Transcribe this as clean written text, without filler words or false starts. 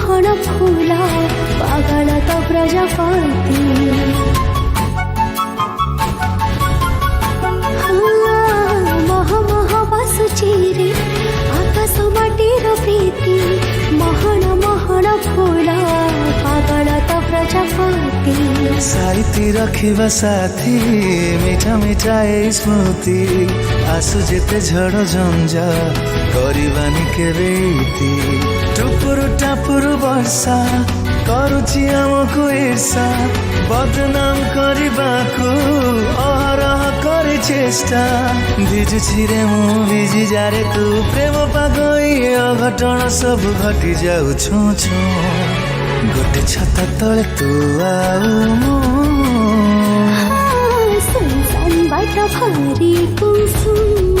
महण फूला पागल तो प्रजापति मह मह बासुची रे आकाश माटीर प्रीति महण महण फूला पागल तो प्रजापति साइती रखिबा साथी मीठा मीठा ए स्मृति आसु जेते झड़ झंझा करबानी केबे इति टुपुरु टापुरु वर्षा करुछि आमको ईर्षा बदनाम करबाकू अहरह करे चेष्टा भिजुछि रे मु भिजी जारे तू प्रेम पागई अघटन सब घटी जाऊ छु छु गोटे छता तले तू आउ सुनसान बाट भारी कुसुम